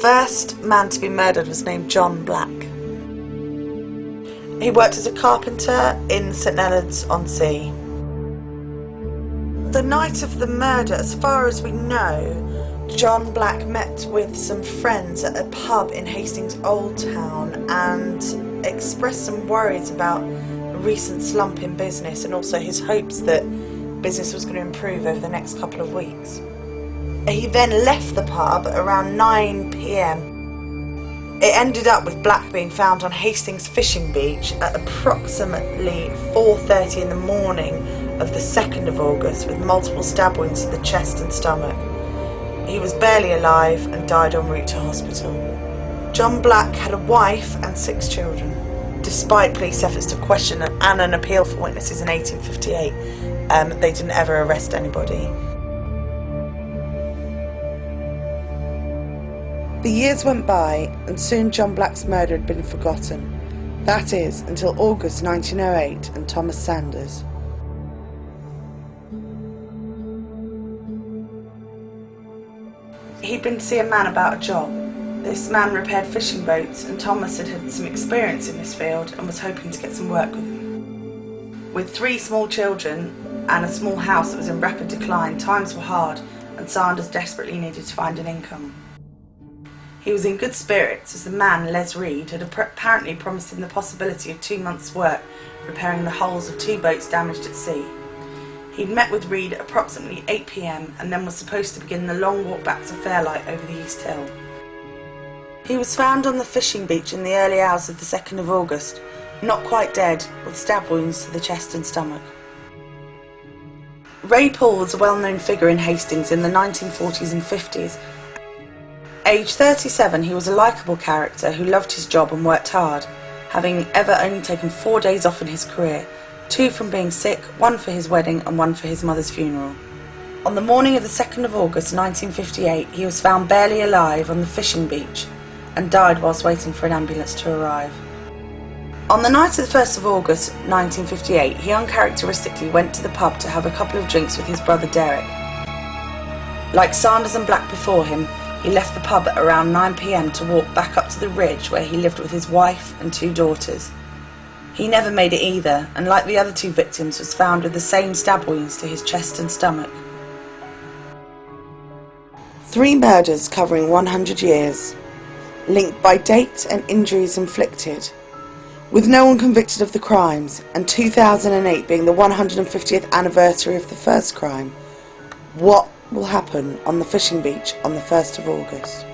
first man to be murdered was named John Black. He worked as a carpenter in St Leonards-on-Sea. The night of the murder, as far as we know, John Black met with some friends at a pub in Hastings Old Town and expressed some worries about a recent slump in business and also his hopes that business was going to improve over the next couple of weeks. He then left the pub around 9 p.m. It ended up with Black being found on Hastings fishing beach at approximately 4:30 in the morning of the 2nd of August with multiple stab wounds to the chest and stomach. He was barely alive and died en route to hospital. John Black had a wife and 6 children. Despite police efforts to question and an appeal for witnesses in 1858, they didn't ever arrest anybody. The years went by and soon John Black's murder had been forgotten. That is, until August 1908 and Thomas Sanders. He'd been to see a man about a job. This man repaired fishing boats and Thomas had had some experience in this field and was hoping to get some work with him. With 3 small children and a small house that was in rapid decline, times were hard and Sanders desperately needed to find an income. He was in good spirits as the man, Les Reed, had apparently promised him the possibility of 2 months' work repairing the hulls of 2 boats damaged at sea. He'd met with Reed at approximately 8 p.m. and then was supposed to begin the long walk back to Fairlight over the East Hill. He was found on the fishing beach in the early hours of the 2nd of August, not quite dead, with stab wounds to the chest and stomach. Ray Paul was a well-known figure in Hastings in the 1940s and 50s. Aged 37, he was a likeable character who loved his job and worked hard, having ever only taken 4 days off in his career, 2 from being sick, 1 for his wedding and 1 for his mother's funeral. On the morning of the 2nd of August 1958, he was found barely alive on the fishing beach and died whilst waiting for an ambulance to arrive. On the night of the 1st of August 1958, he uncharacteristically went to the pub to have a couple of drinks with his brother Derek. Like Sanders and Black before him, he left the pub at around 9 p.m. to walk back up to the ridge where he lived with his wife and 2 daughters. He never made it either, and like the other 2 victims, was found with the same stab wounds to his chest and stomach. 3 murders covering 100 years, linked by date and injuries inflicted, with no one convicted of the crimes, and 2008 being the 150th anniversary of the first crime. What will happen on the fishing beach on the 1st of August?